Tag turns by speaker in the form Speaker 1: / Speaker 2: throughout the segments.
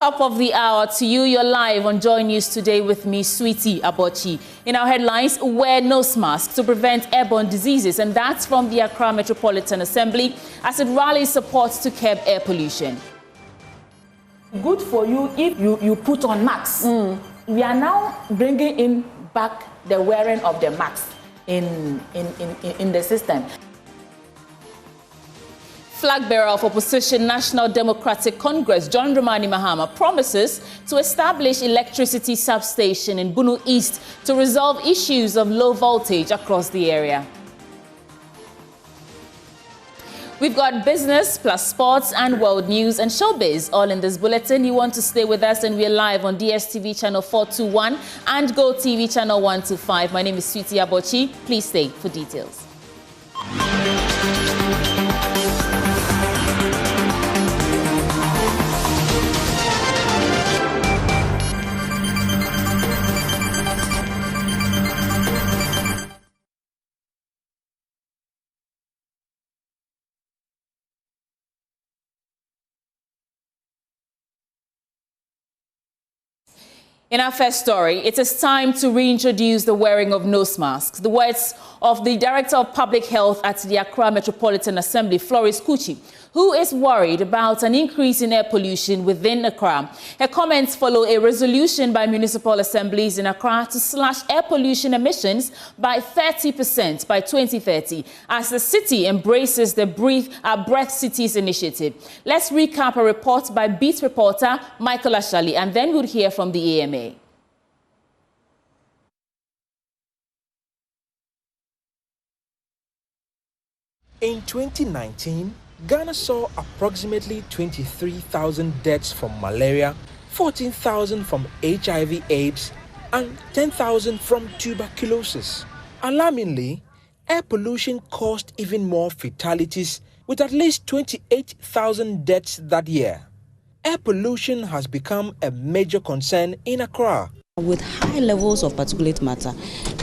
Speaker 1: Top of the hour to you. You're live on JoyNews Today with me, Sweetie Abochi. In our headlines, wear nose masks to prevent airborne diseases, and that's from the Accra Metropolitan Assembly as it rallies support to curb air pollution.
Speaker 2: Good for you if you put on masks. We are now bringing in back the wearing of the mask in the system.
Speaker 1: Flag bearer of opposition National Democratic Congress John Mahama promises to establish electricity substation in Bunu East to resolve issues of low voltage across the area. We've got business plus sports and world news and showbiz all in this bulletin. You want to stay with us, and we're live on DSTV channel 421 and Go TV channel 125. My name is Sweetie Abochi. Please stay for details. In our first story, it is time to reintroduce the wearing of nose masks. The words of the Director of Public Health at the Accra Metropolitan Assembly, Florence Kuchi, who is worried about an increase in air pollution within Accra. Her comments follow a resolution by municipal assemblies in Accra to slash air pollution emissions by 30% by 2030 as the city embraces the Breath Cities initiative. Let's recap a report by Beat reporter Michael Ashali, and then we'll hear from the AMA.
Speaker 3: In 2019, Ghana saw approximately 23,000 deaths from malaria, 14,000 from HIV/AIDS, and 10,000 from tuberculosis. Alarmingly, air pollution caused even more fatalities, with at least 28,000 deaths that year. Air pollution has become a major concern in Accra.
Speaker 4: With high levels of particulate matter,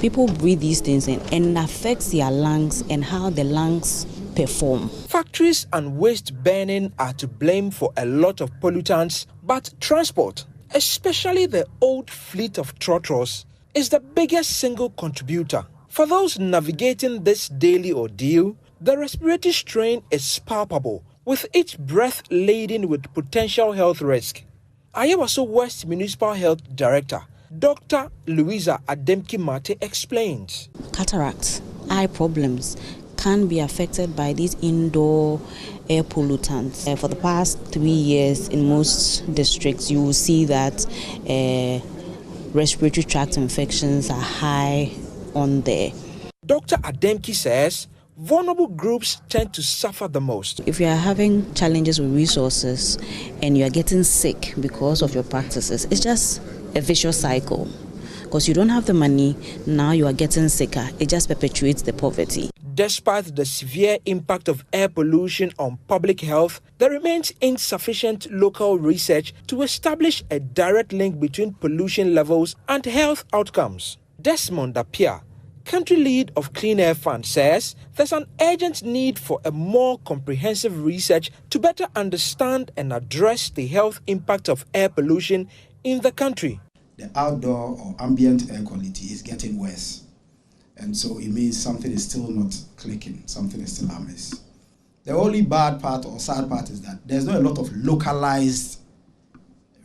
Speaker 4: people breathe these things in, and it affects their lungs and how the lungs perform.
Speaker 3: Factories and waste burning are to blame for a lot of pollutants, but transport, especially the old fleet of trotros, is the biggest single contributor. For those navigating this daily ordeal, the respiratory strain is palpable, with each breath laden with potential health risk. Ayawaso West Municipal Health Director, Dr. Louisa Ademki-Mate explains.
Speaker 4: Cataracts, eye problems can be affected by these indoor air pollutants. For the past 3 years, in most districts, you will see that respiratory tract infections are high on there.
Speaker 3: Dr. Ademki says vulnerable groups tend to suffer the most.
Speaker 4: If you are having challenges with resources and you are getting sick because of your practices, it's just a vicious cycle. Because you don't have the money, now you are getting sicker. It just perpetuates the poverty.
Speaker 3: Despite the severe impact of air pollution on public health, there remains insufficient local research to establish a direct link between pollution levels and health outcomes. Desmond Apia, country lead of Clean Air Fund, says there's an urgent need for a more comprehensive research to better understand and address the health impact of air pollution in the country.
Speaker 5: The outdoor or ambient air quality is getting worse. And so it means something is still not clicking, something is still amiss. The only bad part or sad part is that there's not a lot of localized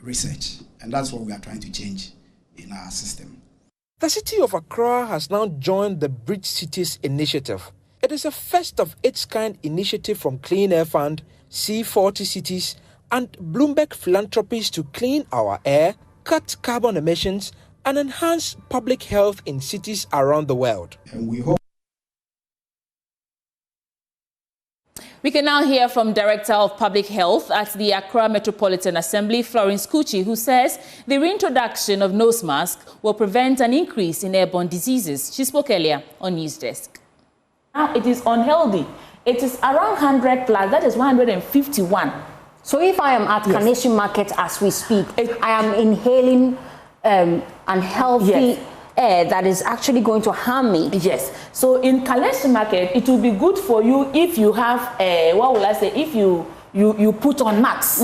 Speaker 5: research, and that's what we are trying to change in our system.
Speaker 3: The city of Accra has now joined the Breath Cities initiative. It is a first of its kind initiative from Clean Air Fund, C40 Cities, and Bloomberg Philanthropies to clean our air, cut carbon emissions, and enhance public health in cities around the world.
Speaker 5: And we hope.
Speaker 1: We can now hear from Director of Public Health at the Accra Metropolitan Assembly, Florence Kuchi, who says the reintroduction of nose masks will prevent an increase in airborne diseases. She spoke earlier on News Desk.
Speaker 2: Now it is unhealthy. It is around 100 plus, that is 151.
Speaker 6: So if I am at Kaneshi Market as we speak, I am inhaling unhealthy air that is actually going to harm me.
Speaker 2: Yes. So in Kaneshi Market, it will be good for you if you have, if you put on masks.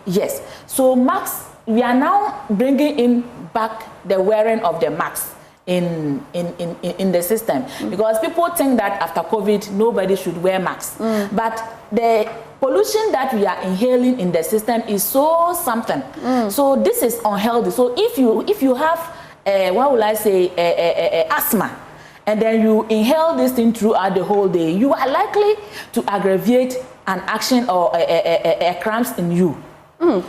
Speaker 2: Yes. So masks we are now bringing in back the wearing of the masks in the system, because people think that after COVID nobody should wear masks, but the pollution that we are inhaling in the system is so something. So this is unhealthy. So if you have what will I say, asthma, and then you inhale this thing throughout the whole day, you are likely to aggravate an action or a cramps in you.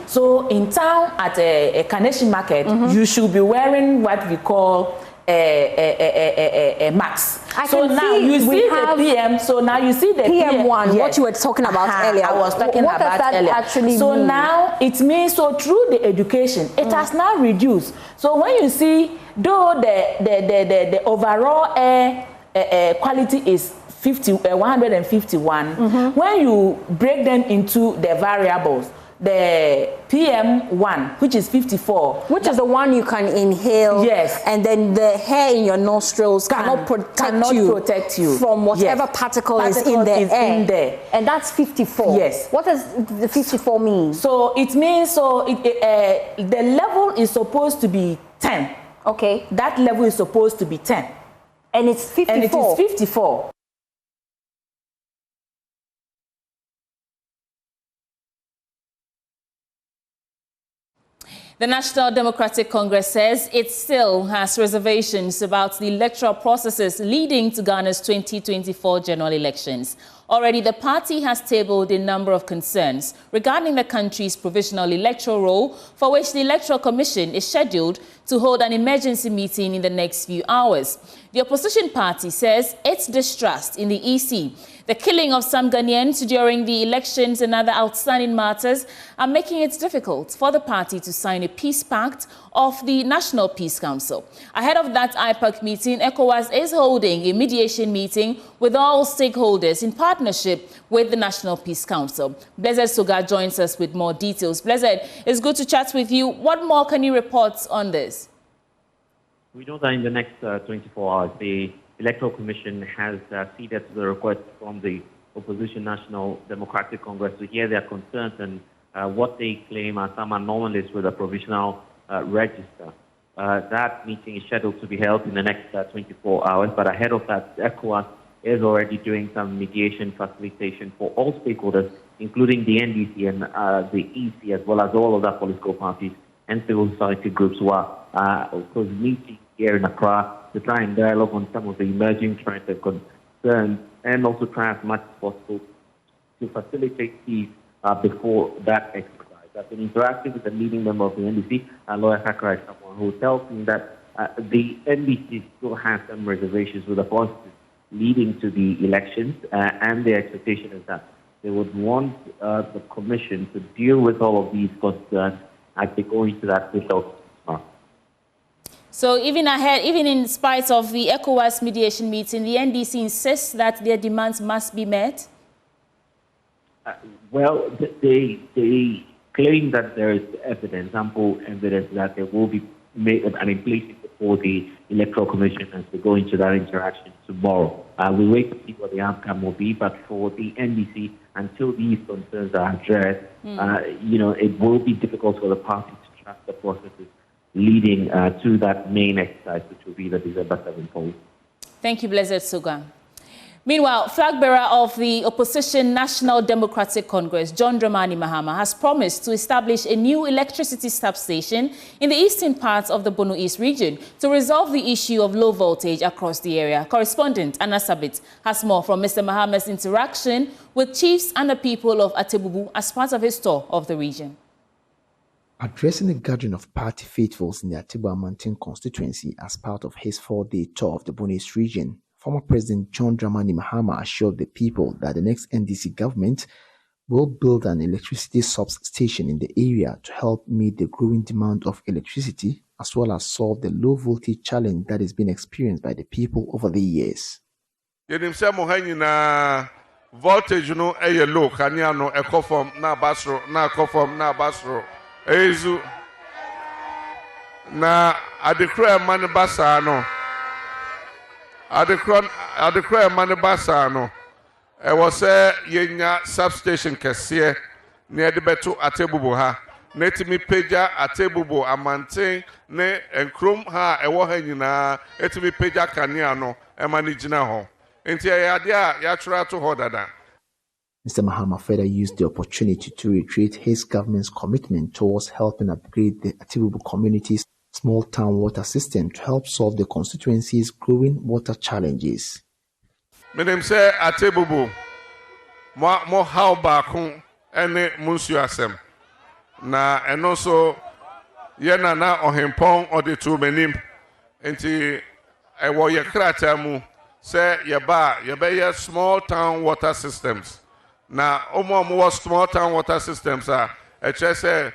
Speaker 2: So in town at a Carnation Market, you should be wearing what we call a max. So now you see the PM. So now you see the
Speaker 6: PM1.
Speaker 2: Yes.
Speaker 6: What you were talking about earlier.
Speaker 2: I was talking
Speaker 6: what
Speaker 2: about
Speaker 6: does that
Speaker 2: earlier.
Speaker 6: Actually
Speaker 2: so
Speaker 6: mean?
Speaker 2: Now it means, so through the education, it has now reduced. So when you see, though the overall air quality is 151, when you break them into the variables, the PM1, which is 54,
Speaker 6: which is the one you can inhale,
Speaker 2: yes,
Speaker 6: and then the hair in your nostrils cannot protect you from whatever particle is in the air. And that's 54.
Speaker 2: Yes.
Speaker 6: What does the 54 mean?
Speaker 2: So it means, the level is supposed to be 10.
Speaker 6: Okay.
Speaker 2: That level is supposed to be 10.
Speaker 6: And it's 54.
Speaker 2: And it is 54.
Speaker 1: The National Democratic Congress says it still has reservations about the electoral processes leading to Ghana's 2024 general elections. Already, the party has tabled a number of concerns regarding the country's provisional electoral roll, for which the Electoral Commission is scheduled to hold an emergency meeting in the next few hours. The opposition party says its distrust in the EC, the killing of some Ghanaians during the elections and other outstanding matters are making it difficult for the party to sign a peace pact of the National Peace Council. Ahead of that IPAC meeting, ECOWAS is holding a mediation meeting with all stakeholders in partnership with the National Peace Council. Blessed Suga joins us with more details. Blessed, it's good to chat with you. What more can you report on this?
Speaker 7: We know that in the next 24 hours, the Electoral Commission has ceded to the request from the opposition National Democratic Congress to hear their concerns and what they claim are some anomalies with the provisional register. That meeting is scheduled to be held in the next 24 hours, but ahead of that, ECOWAS is already doing some mediation facilitation for all stakeholders, including the NDC and the EC, as well as all other political parties and civil society groups who are meeting here in Accra to try and dialogue on some of the emerging trends and concerns, and also try as much as possible to facilitate peace before that exercise. I've been interacting with the leading member of the NDC, lawyer Chapa, who tells me that the NDC still has some reservations with the process leading to the elections, and the expectation is that they would want the Commission to deal with all of these concerns as they go into that result.
Speaker 1: So even in spite of the ECOWAS mediation meeting, the NDC insists that their demands must be met?
Speaker 7: Well, they claim that there is evidence, ample evidence, that there will be placed before the Electoral Commission as they go into that interaction tomorrow. We wait to see what the outcome will be, but for the NDC, until these concerns are addressed, it will be difficult for the party to track the processes leading to that main exercise, which will be the December 7th poll.
Speaker 1: Thank you, Blessed Suga. Meanwhile, flag bearer of the opposition National Democratic Congress, John Dramani Mahama, has promised to establish a new electricity substation in the eastern parts of the Bono East region to resolve the issue of low voltage across the area. Correspondent Anna Sabit has more from Mr. Mahama's interaction with chiefs and the people of Atebubu as part of his tour of the region.
Speaker 8: Addressing a gathering of party faithfuls in the Atiba Mountain constituency as part of his 4-day tour of the Bono East region, former President John Dramani Mahama assured the people that the next NDC government will build an electricity substation in the area to help meet the growing demand of electricity, as well as solve the low voltage challenge that is being experienced by the people over the years.
Speaker 9: Voltage no low, kanya no ekofom na basro na ekofom na basro. Ezu na adekra mane basa no adekra mane basa no e wo se yenya substation kese ne de beto Atebubu ha netimi peja atebubo amanten ne enkrom ha ewo ha nyina etimi peja kanea no ema ne gina ho enti ayade a ya twera to ho dada.
Speaker 8: Mr. Mahama further used the opportunity to reiterate his government's commitment towards helping upgrade the Atebubu community's small town water system to help solve the constituency's growing water challenges.
Speaker 9: Menem say Atebubu mo how baako ene munsu asem na eno so ye na ohempon ode to menim enti ewo ye krata mu say ye be small town water systems na omo small town water systems a eche say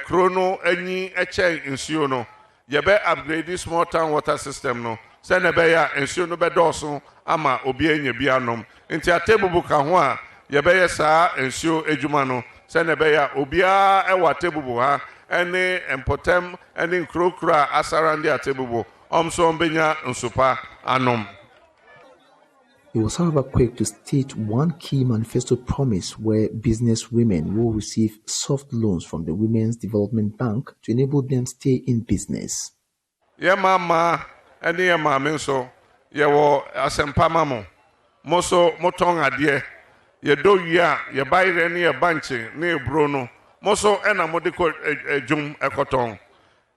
Speaker 9: krono anyi eche nsuo no ye be upgrade small town water system no say na be ya nsuo no be doso ama obi anya bi anom enti Atebubu ka ho a ye be sa nsuo ejuma no say na be ya obi a e wa Atebubu ha ene empotem ene nkrokra asarande Atebubu omso mbenya nsupa anom.
Speaker 8: He was, however, quick to state one key manifesto promise where business women will receive soft loans from the Women's Development Bank to enable them to stay in business.
Speaker 9: Ye mama, any ye mama so, ye wo asempama mo. Moso motong adie. Ye do ya, ye buy any ye banche, ne brono. Moso ena modiko jum ekotong.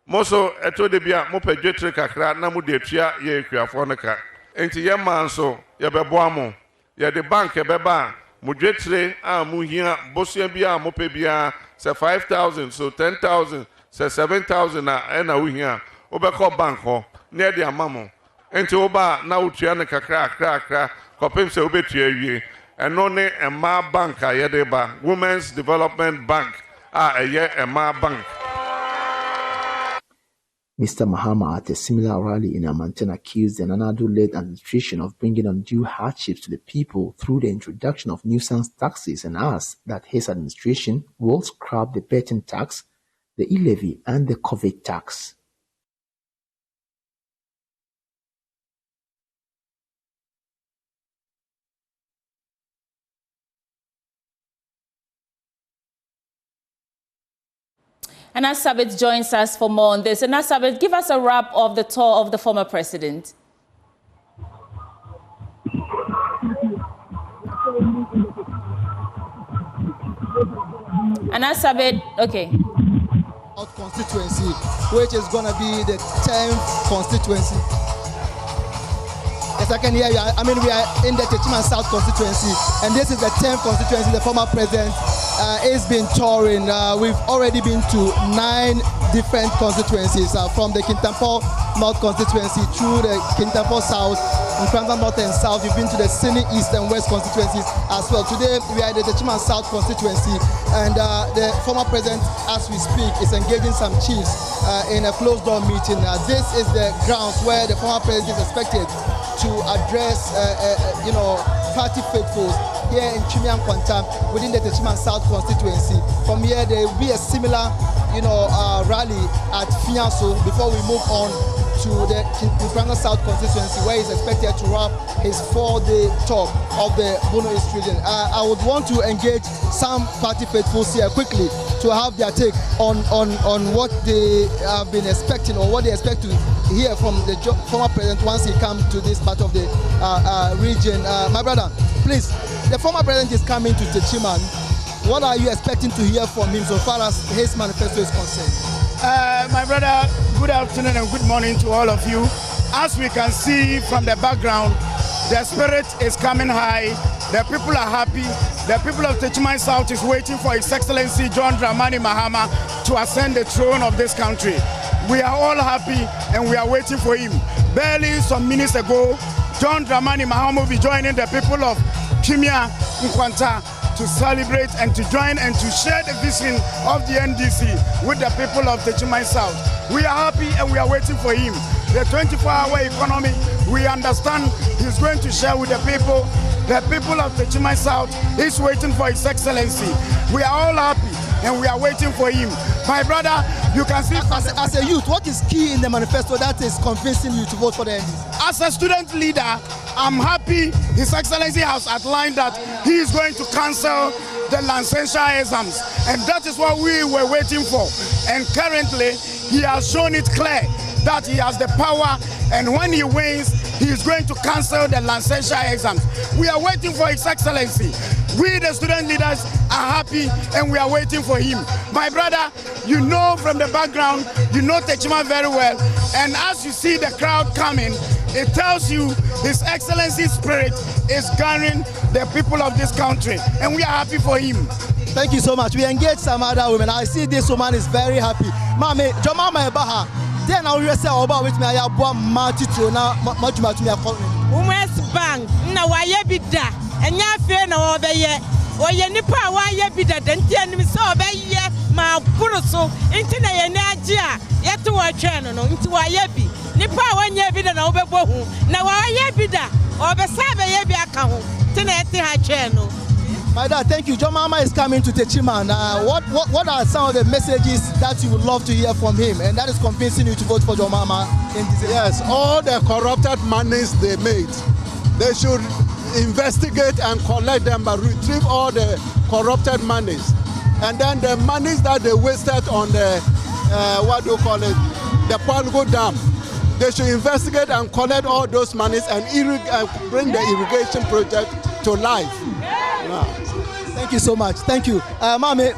Speaker 9: Moso eto de bia mo pedwetre kakra na mo de tua ye kuafo ne ka. Enti ye man so ye bebo amo ye de bank e beba mo dwetre a mo hia bosia bia mo pe bia say 5,000 so 10,000 say 7,000 na wo hia obekọ bank ho na de amamo enti oba na utua ne kakra kopem se obetua wie eno ne ema bank a ye de ba Women's Development Bank a ye ema bank.
Speaker 8: Mr. Mahama at a similar rally in Amanten accused the Nanadu-led administration of bringing undue hardships to the people through the introduction of nuisance taxes and asked that his administration will scrap the betting tax, the e-levy and the COVID tax.
Speaker 1: And Sabit joins us for more on this. And Sabit, give us a wrap of the tour of the former president. And Sabit, okay.
Speaker 10: Constituency, which is going to be the 10th constituency. Yes, I can hear you. I mean, we are in the Techiman South constituency, and this is the 10th constituency the former president has been touring. We've already been to 9 different constituencies, from the Kintampo North constituency through the Kintampo South, Nkranza North and South. We've been to the Sini East and West constituencies as well. Today, we are in the Techiman South constituency, and the former president, as we speak, is engaging some chiefs in a closed-door meeting. This is the grounds where the former president is expected to address, party faithfuls here in Chimian Kwanta within the Techiman South constituency. From here, there will be a similar, rally at Fianso before we move on to the Nkranza South constituency, where he's expected to wrap his 4-day tour of the Bono East region. I would want to engage some party faithfuls here quickly to have their take on what they have been expecting or what they expect to hear from the former president once he comes to this part of the region. My brother, please, the former president is coming to Techiman. What are you expecting to hear from him so far as his manifesto is concerned?
Speaker 11: My brother, good afternoon and good morning to all of you. As we can see from the background, the spirit is coming high. The people are happy. The people of Techiman South is waiting for His Excellency John Dramani Mahama to ascend the throne of this country. We are all happy and we are waiting for him. Barely some minutes ago, John Dramani Mahama will be joining the people of Chimia Nkwanta to celebrate and to join and to share the vision of the NDC with the people of Techiman South. We are happy and we are waiting for him. The 24-hour economy, we understand he's going to share with the people. The people of Techiman South is waiting for His Excellency. We are all happy and we are waiting for him. My brother, you can see...
Speaker 10: As a youth, what is key in the manifesto that is convincing you to vote for the NDC?
Speaker 11: As a student leader, I'm happy His Excellency has outlined that he is going to cancel the licensure exams, and that is what we were waiting for. And currently, he has shown it clear that he has the power, and when he wins, he is going to cancel the licensure exams. We are waiting for His Excellency. We, the student leaders, are happy, and we are waiting for him. My brother, you know from the background, you know Techima very well, and as you see the crowd coming, it tells you His Excellency's spirit is gathering the people of this country, and we are happy for him.
Speaker 10: Thank you so much. We engage some other women. I see this woman is very happy. Mami, Jomama Ebaha, then I will say about which me I have one multitude now, much to me.
Speaker 12: Women's Bank, no, why you be that? And you feel no over yet. Or you nipa, why you be that? Then tell me so, baby, my purso, internet and Nigeria, yet to our channel, into why you be. Nipa, when you be the over home. Now, why you be that? Or the Sabe Yabi account, Teneti her channel.
Speaker 10: My dad, thank you. John Mahama is coming to Techima. What are some of the messages that you would love to hear from him, and that is convincing you to vote for John Mahama in this?
Speaker 13: Yes, all the corrupted monies they made, they should investigate and collect them, but retrieve all the corrupted monies. And then the monies that they wasted on the, what do you call it, the Palgo Dam, they should investigate and collect all those monies and bring the irrigation project to life. Yeah.
Speaker 10: Thank you so much. Thank you. Mama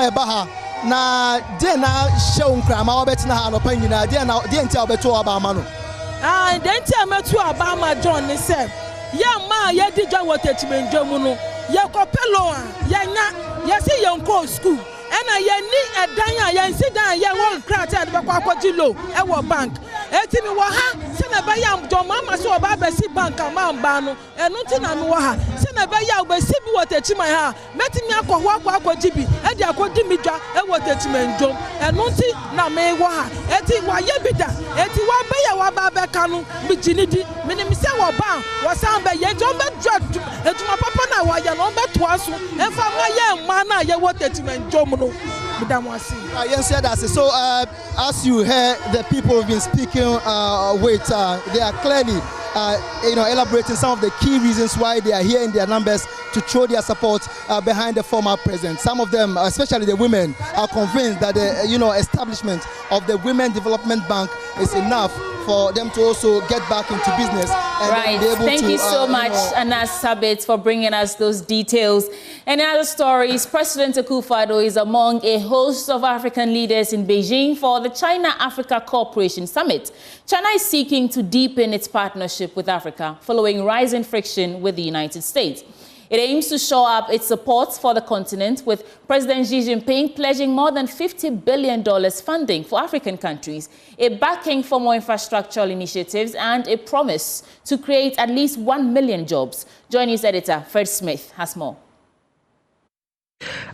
Speaker 10: Ebaha, na dena shaunkra ma obetina ha no panyina dena de ntia obeto Obama no.
Speaker 12: De ntia metu Obama John ni se. Ya ma ye di John Watechimenjo mu no. Ye kopelo a ye nya ye se ye nko school. Ena ye ni edan a ye nsi dan ye won krata de bekwa akwaji low e wo bank. Eti mi wo ha se na be ya John Mama so oba be si bank amamba no. Enu ti na mi wo ha. Na be ya obesi bi Watechima ha metimi akwaji bi e di akodi mi dwa e Watechimenjo enu nti na me wo ha eti wa ye bi da eti wa be ya wa ba be ka no bi jinidi minim se wo ba wo san be ye jo be dwa etuma papa na wa ye no be to aso e fa ma ye ma na ye Watechimenjo mu no
Speaker 10: yes, so as you hear, the people have been speaking they are clearly elaborating some of the key reasons why they are here in their numbers to throw their support behind the former president. Some of them, especially the women, are convinced that the establishment of the Women Development Bank is enough for them to also get back into business. And be able
Speaker 1: Thank you so much, Anas Sabit, for bringing us those details. And in other stories, President Akufo-Addo is among a host of African leaders in Beijing for the China-Africa Cooperation Summit. China is seeking to deepen its partnership with Africa following rising friction with the United States. It aims to shore up its support for the continent, with President Xi Jinping pledging more than $50 billion funding for African countries, a backing for more infrastructural initiatives, and a promise to create at least 1 million jobs. JoyNews editor Fred Smith has more.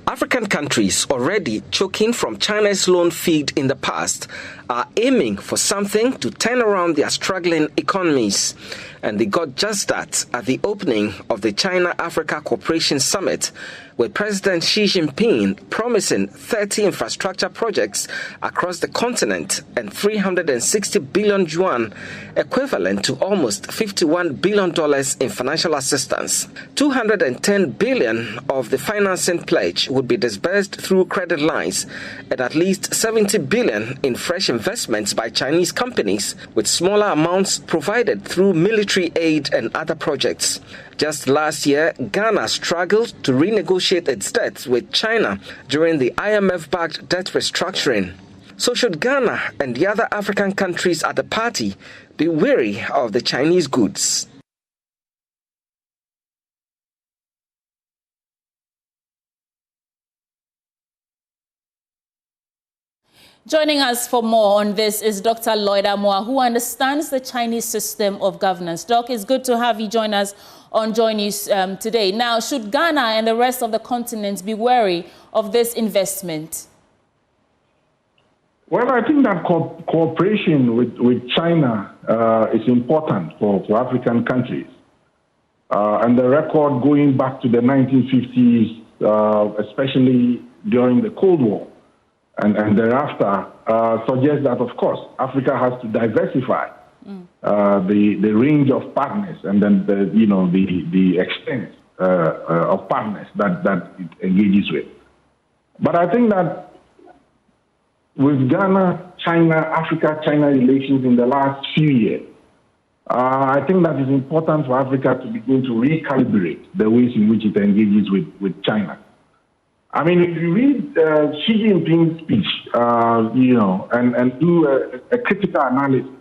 Speaker 14: African countries already choking from China's loan feed in the past are aiming for something to turn around their struggling economies. And they got just that at the opening of the China-Africa Cooperation Summit, with President Xi Jinping promising 30 infrastructure projects across the continent and 360 billion yuan, equivalent to almost $51 billion in financial assistance. 210 billion of the financing pledge would be disbursed through credit lines, and at least 70 billion in fresh investments by Chinese companies, with smaller amounts provided through military aid and other projects. Just last year, Ghana struggled to renegotiate its debts with China during the IMF-backed debt restructuring. So should Ghana and the other African countries at the party be wary of the Chinese goods?
Speaker 1: Joining us for more on this is Dr. Lloyd Amoah, who understands the Chinese system of governance. Doc, it's good to have you join us on JoyNews today. Now, should Ghana and the rest of the continent be wary of this investment?
Speaker 15: Well, I think that cooperation with China is important for African countries. And the record going back to the 1950s, especially during the Cold War and thereafter suggests that, of course, Africa has to diversify the range of partners and then the extent of partners that it engages with. But I think that with Ghana, China, Africa-China relations in the last few years, I think that it's important for Africa to begin to recalibrate the ways in which it engages with China. I mean, if you read Xi Jinping's speech, and do a critical analysis,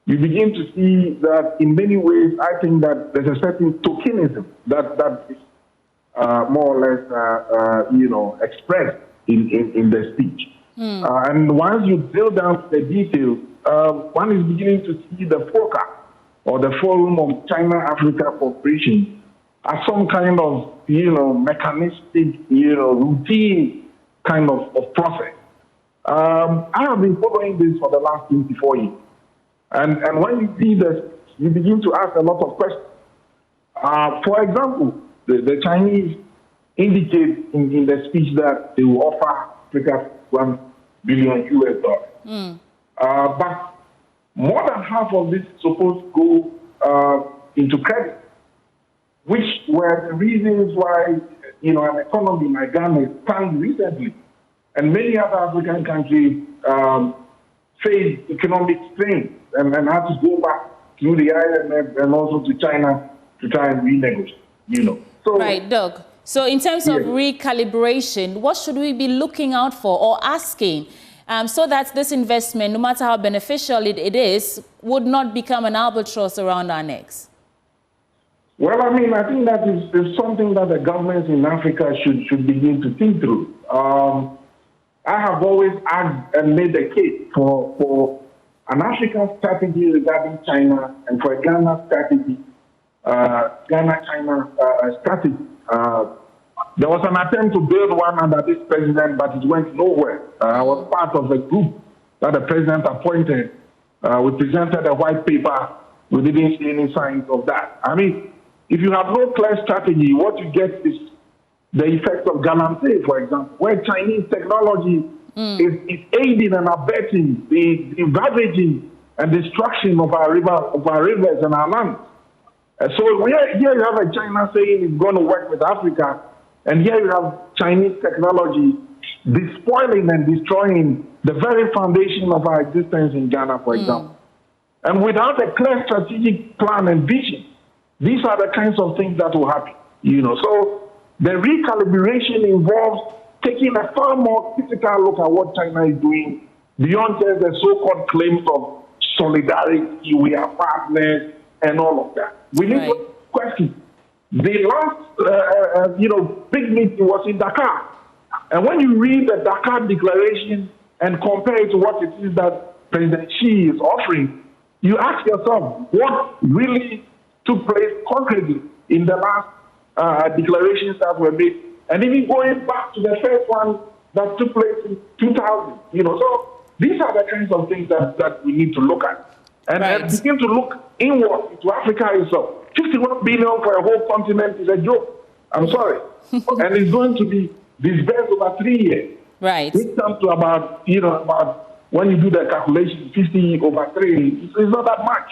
Speaker 15: you begin to see that in many ways, I think that there's a certain tokenism that is more or less, expressed in the speech. And once you drill down to the details, one is beginning to see the FOCA, or the Forum of China-Africa Cooperation, as some kind of, mechanistic, routine kind of process. I have been following this for the last 24 years. And when you see this, you begin to ask a lot of questions. For example, the Chinese indicate in the speech that they will offer Africa $1 billion. But more than half of this is supposed to go into credit, which were the reasons why, an economy like Ghana tanked recently. And many other African countries faced economic strain and had to go back to the IMF and also to China to try and renegotiate, So,
Speaker 1: right, Doug. So in terms of recalibration, what should we be looking out for or asking so that this investment, no matter how beneficial it is, would not become an albatross around our necks?
Speaker 15: Well, I mean, I think that is something that the governments in Africa should begin to think through. I have always asked and made the case for an African strategy regarding China and for a Ghana strategy, Ghana-China strategy. There was an attempt to build one under this president, but it went nowhere. I was part of the group that the president appointed. We presented a white paper. We didn't see any signs of that. I mean, if you have no clear strategy, what you get is the effect of Galamsey, for example, where Chinese technology is aiding and abetting the ravaging and destruction of our rivers and our lands. So here you have a China saying it's going to work with Africa, and here you have Chinese technology despoiling and destroying the very foundation of our existence in Ghana, for example. And without a clear strategic plan and vision, these are the kinds of things that will happen. So the recalibration involves taking a far more critical look at what China is doing beyond just the so-called claims of solidarity, we are partners, and all of that. We need to question. The last, big meeting was in Dakar. And when you read the Dakar Declaration and compare it to what it is that President Xi is offering, you ask yourself, what really took place concretely in the last declarations that were made? And even going back to the first one that took place in 2000, So these are the kinds of things that we need to look at. And begin to look inward into Africa itself. 51 billion for a whole continent is a joke. I'm sorry. And it's going to be disbursed over 3 years.
Speaker 1: Right.
Speaker 15: It comes to about when you do the calculation, 50 over 3, it's not that much,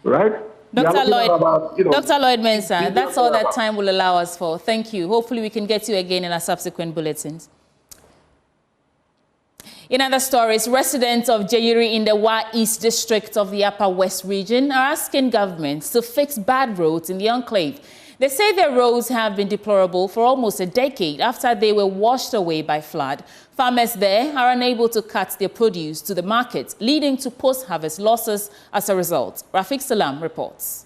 Speaker 15: right?
Speaker 1: Dr. Lloyd Mensah, that's all that time will allow us for. Thank you. Hopefully we can get you again in our subsequent bulletins. In other stories, residents of Jayiri in the Wa East District of the Upper West region are asking governments to fix bad roads in the enclave. They say their roads have been deplorable for almost a decade after they were washed away by flood. Farmers there are unable to cut their produce to the market, leading to post-harvest losses as a result. Rafiq Salam reports.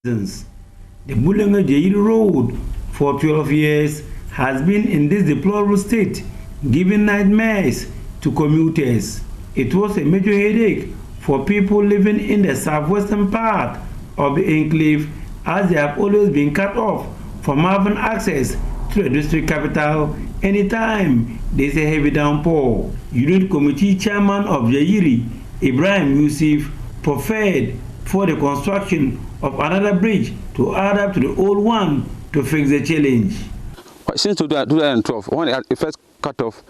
Speaker 16: The Bulenga Jayiri Road for 12 years has been in this deplorable state, giving nightmares to commuters. It was a major headache for people living in the southwestern part of the enclave, as they have always been cut off from having access to the district capital anytime there is a heavy downpour. Unit Committee Chairman of Jayiri, Ibrahim Yusuf, preferred for the construction of another bridge to add up to the old one to fix the challenge.
Speaker 17: Since 2012, when it first cut off,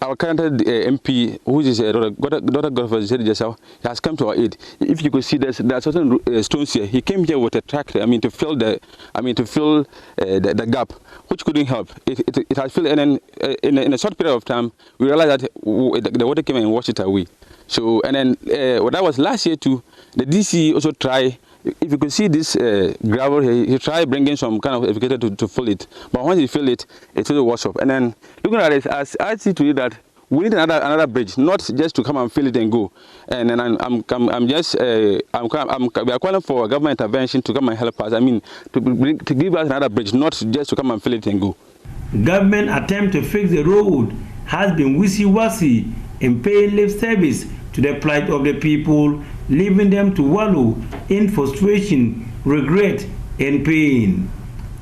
Speaker 17: our current MP, who is Dr. Godfrey he has come to our aid. If you could see, there are certain stones here. He came here with a tractor. To fill the gap, which couldn't help. It has filled, and then in a short period of time, we realized that the water came and washed it away. So, and then that was last year too. The DC also tried. If you could see this gravel here, he tried bringing some kind of excavator to fill it. But once he filled it, it will wash up. And then looking at it, as I see to it that we need another bridge, not just to come and fill it and go. And then we are calling for government intervention to come and help us. To give us another bridge, not just to come and fill it and go.
Speaker 16: Government attempt to fix the road has been wishy-washy in paying lip service to the plight of the people, leaving them to wallow in frustration, regret, and pain.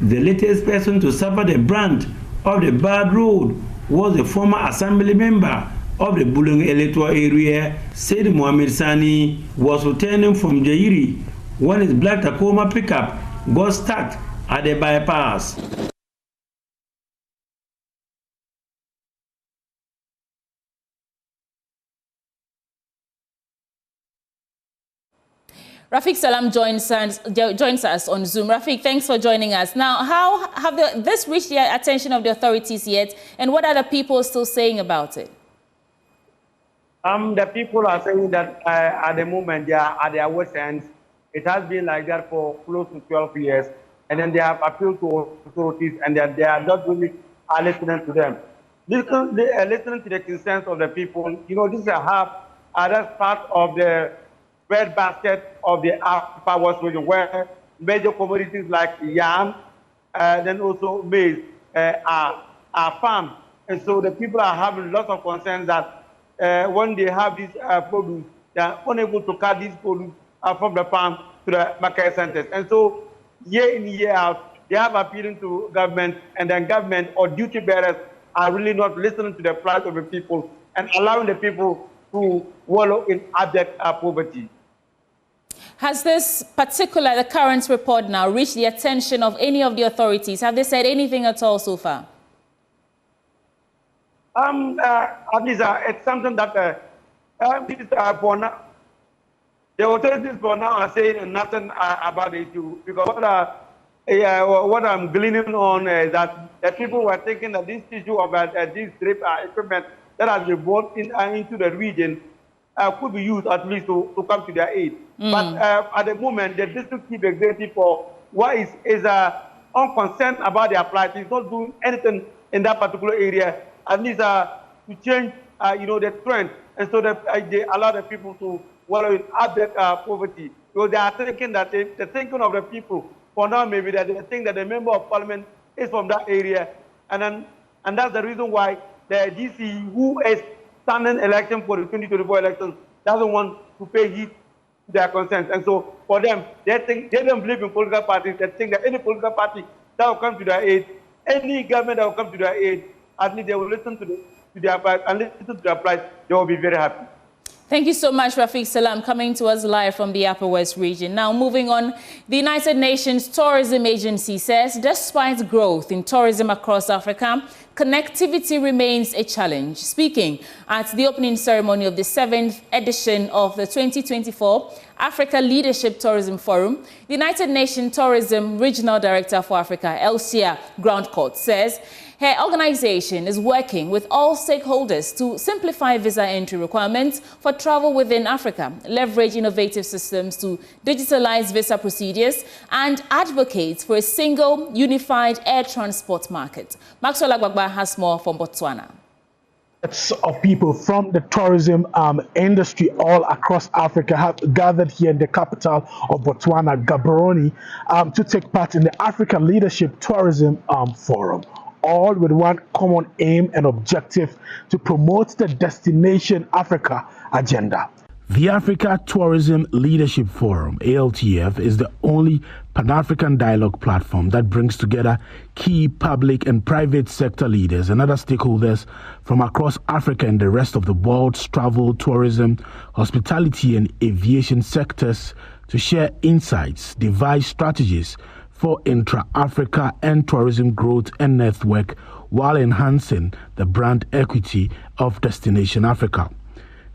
Speaker 16: The latest person to suffer the brunt of the bad road was the former assembly member of the Bulung electoral area, Said Mohamed Sani, was returning from Jairi when his black Tacoma pickup got stuck at the bypass.
Speaker 1: Rafiq Salam joins us on Zoom. Rafiq, thanks for joining us. Now, how have this reached the attention of the authorities yet, and what are the people still saying about it?
Speaker 18: The people are saying that at the moment they are at their wit's end. It has been like that for close to 12 years, and then they have appealed to authorities, and they are not really listening to them. Listening to the concerns of the people. This is that's part of the bread basket of the Upper West region, where major commodities like yam, then also maize, are farmed. And so the people are having lots of concerns that when they have this produce, they are unable to cut these produce from the farm to the market centers. And so year in, year out, they have appealing to government, and then government or duty bearers are really not listening to the plight of the people and allowing the people to wallow in abject poverty.
Speaker 1: Has the current report now reached the attention of any of the authorities? Have they said anything at all so far?
Speaker 18: At least it's something that for now, the authorities for now are saying nothing about the issue, because what I'm gleaning on is that the people were thinking that this issue of this drip equipment that has been brought into the region could be used at least to come to their aid. But at the moment, the district chief executive for what is unconcerned about their plight. He's not doing anything in that particular area, at least to change the trend, and so that they allow the people to wallow in abject poverty. Because they are thinking that the thinking of the people for now maybe that they think that the member of parliament is from that area, and that's the reason why the DC, who is standing election for the 2024 elections, doesn't want to pay heed to their concerns. And so for them, they don't believe in political parties. They think that any political party that will come to their aid, any government that will come to their aid, at least they will listen to their plight, and listen to their plight, they will be very happy.
Speaker 1: Thank you so much, Rafiq Salam, coming to us live from the Upper West region. Now, moving on, the United Nations Tourism Agency says despite growth in tourism across Africa, connectivity remains a challenge. Speaking at the opening ceremony of the 7th edition of the 2024 Africa Leadership Tourism Forum, the United Nations Tourism Regional Director for Africa, Elsia Groundcourt, says her organization is working with all stakeholders to simplify visa entry requirements for travel within Africa, leverage innovative systems to digitalize visa procedures, and advocate for a single, unified air transport market. Maxwell Agbagba has more from Botswana.
Speaker 19: Of people from the tourism industry all across Africa have gathered here in the capital of Botswana, Gaborone, to take part in the Africa Leadership Tourism Forum, all with one common aim and objective: to promote the Destination Africa agenda. The Africa Tourism Leadership Forum, ALTF, is the only Pan-African dialogue platform that brings together key public and private sector leaders and other stakeholders from across Africa and the rest of the world's travel, tourism, hospitality and aviation sectors to share insights, devise strategies for intra-Africa and tourism growth and network while enhancing the brand equity of Destination Africa.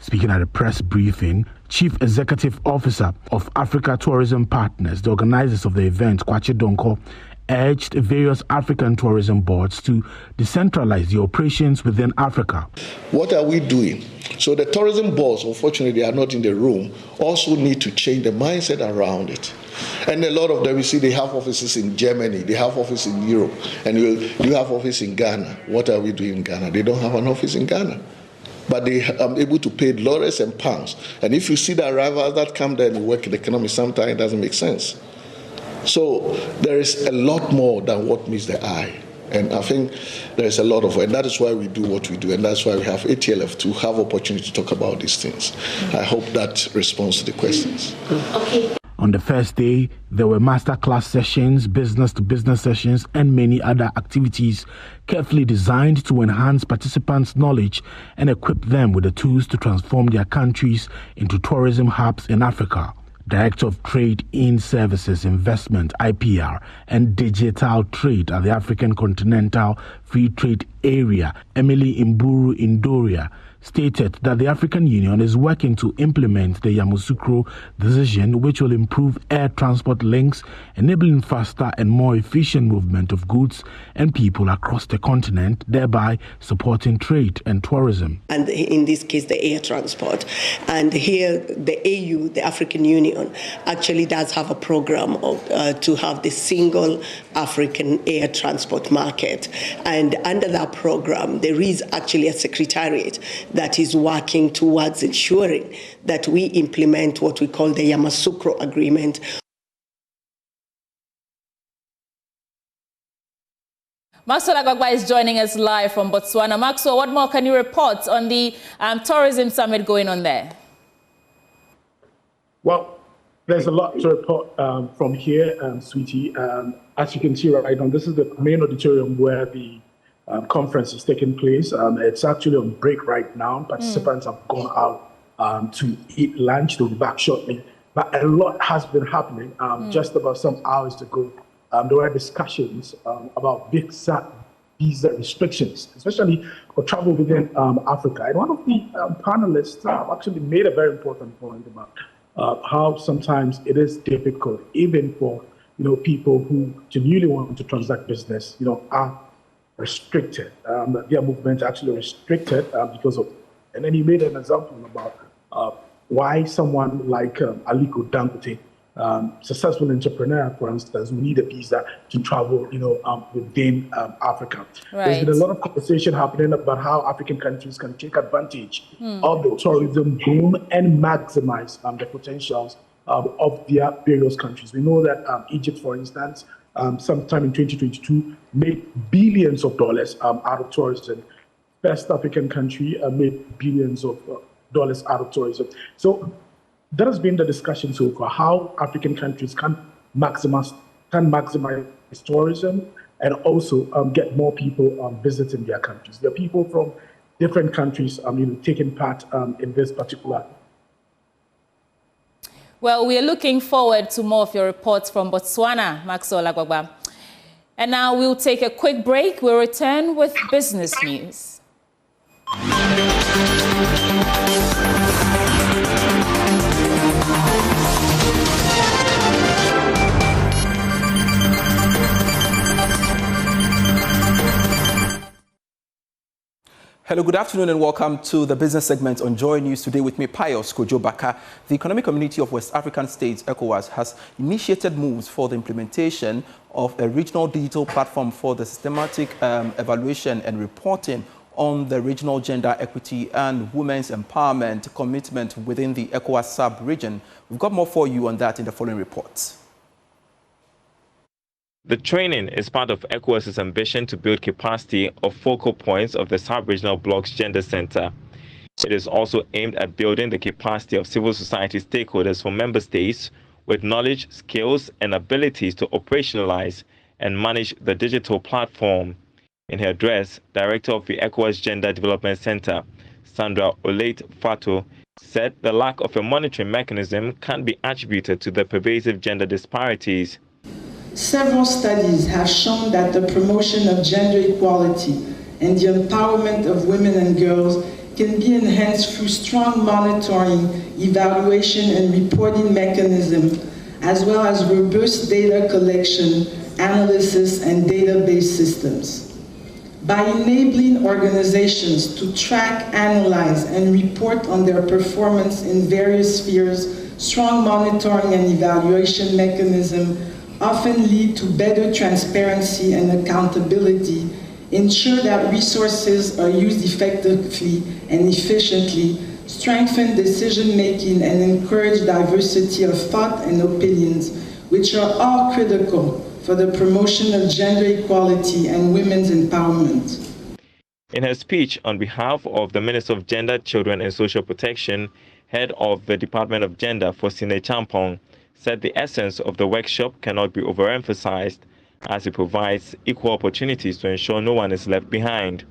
Speaker 19: Speaking at a press briefing, Chief Executive Officer of Africa Tourism Partners, the organizers of the event, Kwache Donko, urged various African tourism boards to decentralize the operations within Africa.
Speaker 20: What are we doing? So the tourism boards, unfortunately, they are not in the room, also need to change the mindset around it. And a lot of them, you see, they have offices in Germany, they have offices in Europe, and you have office in Ghana. What are we doing in Ghana? They don't have an office in Ghana. But they are able to pay dollars and pounds. And if you see the arrivals that come there and work in the economy, sometimes it doesn't make sense. So there is a lot more than what meets the eye. And I think there is a lot of, and that is why we do what we do, and that's why we have ATLF to have opportunity to talk about these things. I hope that responds to the questions.
Speaker 19: Okay. On the first day, there were masterclass sessions, business-to-business sessions, and many other activities carefully designed to enhance participants' knowledge and equip them with the tools to transform their countries into tourism hubs in Africa. Director of Trade in Services, Investment, IPR, and Digital Trade at the African Continental Free Trade Area, Emily Mburu Indoria, stated that the African Union is working to implement the Yamoussoukro decision, which will improve air transport links, enabling faster and more efficient movement of goods and people across the continent, thereby supporting trade and tourism.
Speaker 21: And in this case, the air transport. And here, the AU, the African Union, actually does have a program to have the single African air transport market. And under that program, there is actually a secretariat that is working towards ensuring that we implement what we call the Yamoussoukro Agreement.
Speaker 1: Maxwell Agbagba is joining us live from Botswana. Maxwell, what more can you report on the tourism summit going on there?
Speaker 19: Well, there's a lot to report from here, sweetie. As you can see right now, this is the main auditorium where the conference is taking place. It's actually on break right now. Participants have gone out to eat lunch. They'll be back shortly. But a lot has been happening. Just about some hours ago, there were discussions about visa restrictions, especially for travel within Africa. And one of the panelists actually made a very important point about how sometimes it is difficult, even for people who genuinely want to transact business, are restricted. Their movement actually restricted because of, and then he made an example about why someone like Aliko Dangote, successful entrepreneur, for instance, will need a visa to travel, within Africa.
Speaker 1: Right.
Speaker 19: There's been a lot of conversation happening about how African countries can take advantage of the tourism boom and maximize the potentials of their various countries. We know that Egypt, for instance, sometime in 2022, made billions of dollars out of tourism. West African country made billions of dollars out of tourism. So that has been the discussion so far, how African countries can maximize tourism and also get more people visiting their countries. There are people from different countries taking part in this particular.
Speaker 1: Well, we are looking forward to more of your reports from Botswana, Maxwell Agbagba. And now we'll take a quick break. We'll return with business news.
Speaker 22: Hello, good afternoon and welcome to the business segment on Joy News Today with me, Pius Kojo Baka. The Economic Community of West African States, ECOWAS, has initiated moves for the implementation of a regional digital platform for the systematic evaluation and reporting on the regional gender equity and women's empowerment commitment within the ECOWAS sub-region. We've got more for you on that in the following reports.
Speaker 23: The training is part of ECOWAS's ambition to build capacity of focal points of the Sub-Regional Bloc's Gender Center. It is also aimed at building the capacity of civil society stakeholders for member states with knowledge, skills, and abilities to operationalize and manage the digital platform. In her address, Director of the ECOWAS Gender Development Center, Sandra Olate Fato, said the lack of a monitoring mechanism can be attributed to the pervasive gender disparities.
Speaker 3: Several studies have shown that the promotion of gender equality and the empowerment of women and girls can be enhanced through strong monitoring, evaluation, and reporting mechanism, as well as robust data collection, analysis, and database systems. By enabling organizations to track, analyze, and report on their performance in various spheres, strong monitoring and evaluation mechanism often lead to better transparency and accountability, ensure that resources are used effectively and efficiently, strengthen decision-making, and encourage diversity of thought and opinions, which are all critical for the promotion of gender equality and women's empowerment.
Speaker 23: In her speech on behalf of the Minister of Gender, Children and Social Protection, head of the Department of Gender, Fosine Champong, said the essence of the workshop cannot be overemphasized, as it provides equal opportunities to ensure no one is left behind.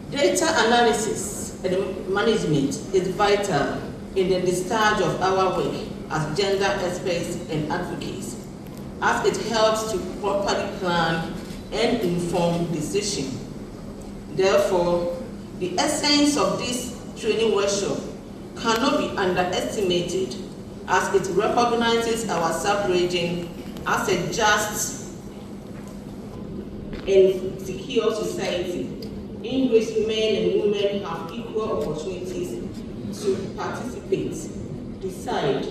Speaker 4: Data analysis and management is vital in the discharge of our work as gender experts and advocates, as it helps to properly plan and inform decision. Therefore, the essence of this training workshop cannot be underestimated, as it recognizes our sub-region as a just and secure society in which men and women have equal opportunities to participate, decide.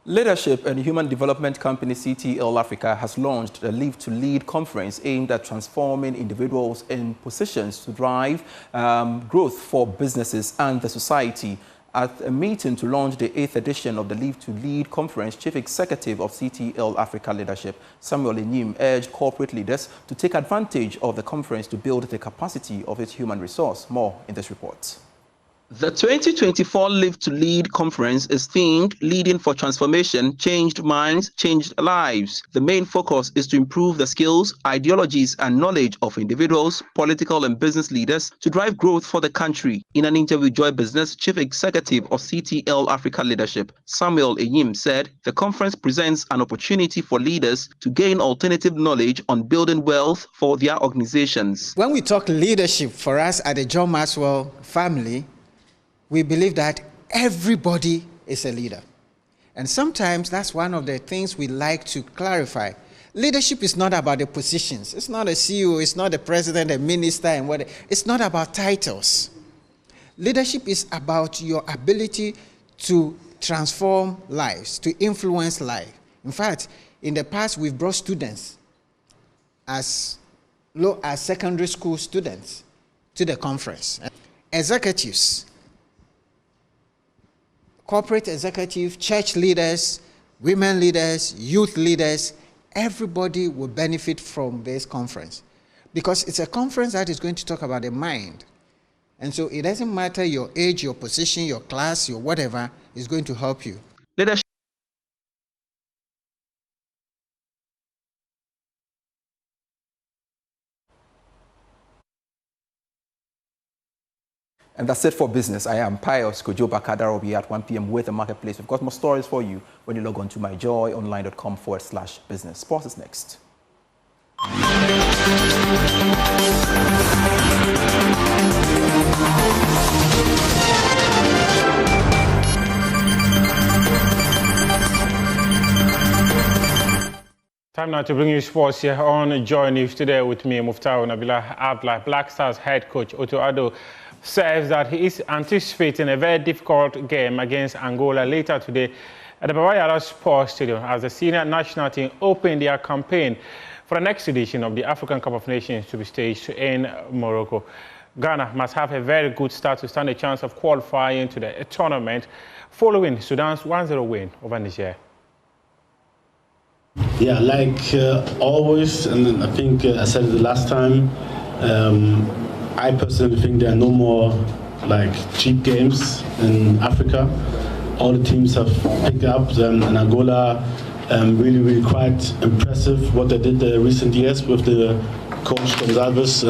Speaker 22: Leadership and Human Development Company CTL Africa has launched a Live to Lead conference aimed at transforming individuals in positions to drive growth for businesses and the society. At a meeting to launch the 8th edition of the Live to Lead conference, Chief Executive of CTL Africa Leadership, Samuel Enyim, urged corporate leaders to take advantage of the conference to build the capacity of its human resource. More in this report.
Speaker 5: The 2024 Live to Lead conference is themed Leading for Transformation, Changed Minds, Changed Lives. The main focus is to improve the skills, ideologies, and knowledge of individuals, political and business leaders to drive growth for the country. In an interview with Joy Business, Chief Executive of CTL Africa Leadership, Samuel Enyim, said the conference presents an opportunity for leaders to gain alternative knowledge on building wealth for their organizations.
Speaker 24: When we talk leadership for us at the John Maxwell family, we believe that everybody is a leader. And sometimes that's one of the things we like to clarify. Leadership is not about the positions. It's not a CEO, it's not the president, a minister, and what. It's not about titles. Leadership is about your ability to transform lives, to influence life. In fact, in the past, we've brought students as low as secondary school students to the conference. Executives, corporate executives, church leaders, women leaders, youth leaders, everybody will benefit from this conference because it's a conference that is going to talk about the mind. And so it doesn't matter your age, your position, your class, your whatever, is going to help you.
Speaker 5: Leadership.
Speaker 22: And that's it for business. I am Pius Kojo Bakada. Will be at 1 p.m. with the marketplace. We've got more stories for you when you log on to myjoyonline.com/business. Sports is next.
Speaker 25: Time now to bring you sports here on Joy News Today with me, Muftau Nabila Abdullah. Black Stars head coach Otto Addo says that he is anticipating a very difficult game against Angola later today at the Baba Yara Sports Stadium as the senior national team open their campaign for the next edition of the African Cup of Nations to be staged in Morocco. Ghana must have a very good start to stand a chance of qualifying to the tournament following Sudan's 1-0 win over Niger.
Speaker 26: Yeah, like always, and I think I said it the last time,
Speaker 2: I personally think there are no more like cheap games in Africa. All the teams have picked up, and Angola really quite impressive what they did the recent years with the coach Gonzalez.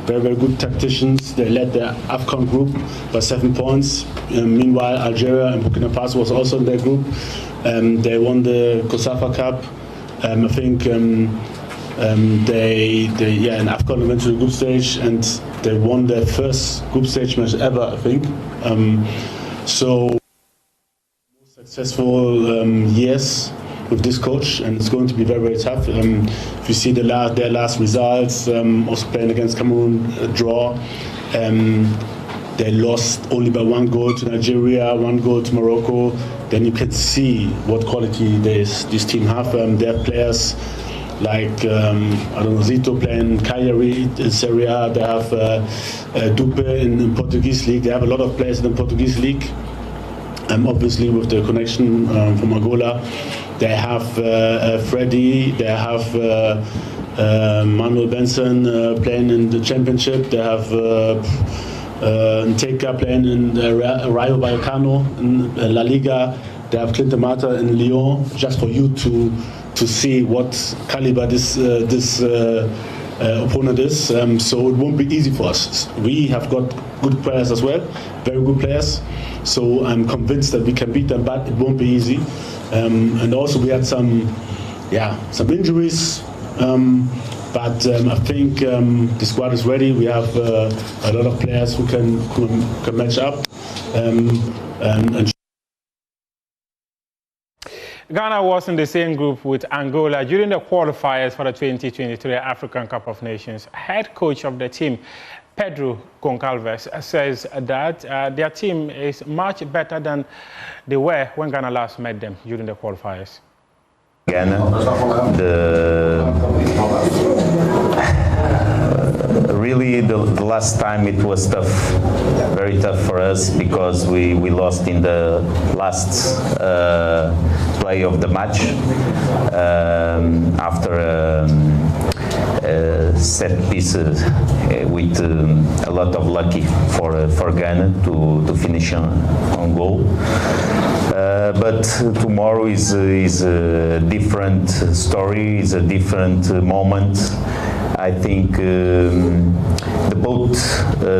Speaker 2: Very good tacticians. They led the AFCON group by 7 points. Meanwhile, Algeria and Burkina Faso was also in their group. They won the COSAFA Cup. I think in AFCON went to the group stage and they won their first group stage match ever, I think. So successful years with this coach, and it's going to be very tough. If you see their last results, also playing against Cameroon, a draw. They lost only by 1 goal to Nigeria, 1 goal to Morocco. Then you can see what quality this team have. They have players like Zito playing Cagliari in Serie A. They have Dupe in Portuguese league. They have a lot of players in the Portuguese league. Obviously with the connection from Angola. They have Freddy, they have Manuel Benson playing in the championship. They have Nteka playing in Rayo Vallecano in La Liga. They have Clinton Mata in Lyon, just for you to see what caliber this opponent is. So it won't be easy for us. We have got good players as well, very good players. So I'm convinced that we can beat them, but it won't be easy. And also we had some injuries, but I think the squad is ready. We have a lot of players who can match up. And
Speaker 25: Ghana was in the same group with Angola during the qualifiers for the 2023 African Cup of Nations. Head coach of the team, Pedro Goncalves, says that their team is much better than they were when Ghana last met them during the qualifiers.
Speaker 6: Ghana, really the last time it was tough, very tough for us, because we lost in the last play of the match after set pieces with a lot of lucky for Ghana to finish on goal. But tomorrow is a different story, is a different moment. I think both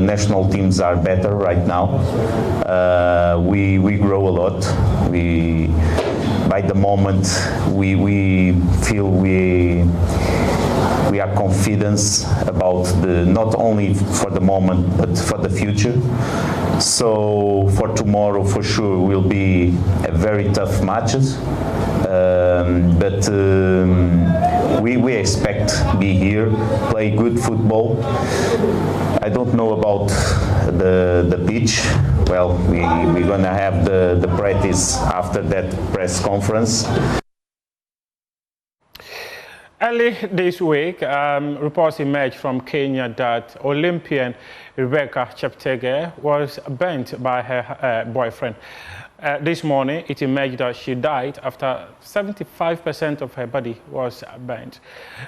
Speaker 6: national teams are better right now. We grow a lot. By the moment we feel we are confident about not only for the moment but for the future. So for tomorrow, for sure, will be a very tough matches. But we expect to be here, play good football. I don't know about the pitch. Well, we're gonna have the practice after that press conference.
Speaker 25: Early this week, reports emerged from Kenya that Olympian Rebecca Cheptegei was burnt by her boyfriend. This morning, it emerged that she died after 75% of her body was burnt.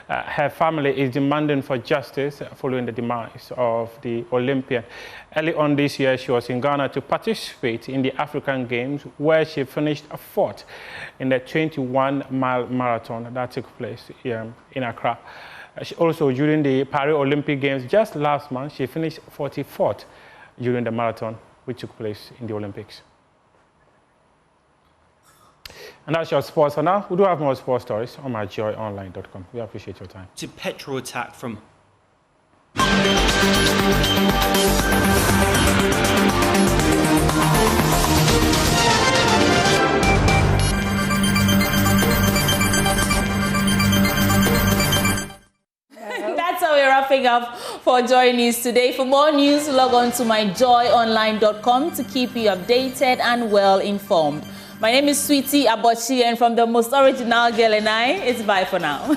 Speaker 25: Her family is demanding for justice following the demise of the Olympian. Early on this year, she was in Ghana to participate in the African Games, where she finished fourth in the 21-mile marathon that took place here in Accra. Also, during the Paris Olympic Games just last month, she finished 44th during the marathon, which took place in the Olympics. And that's your sports for now. We do have more sports stories on myjoyonline.com. We appreciate your time.
Speaker 7: To petrol attack from...
Speaker 1: That's how we're wrapping up for Joy News today. For more news, log on to myjoyonline.com to keep you updated and well informed. My name is Sweetie Abochi, and from the most original girl and I, it's bye for now.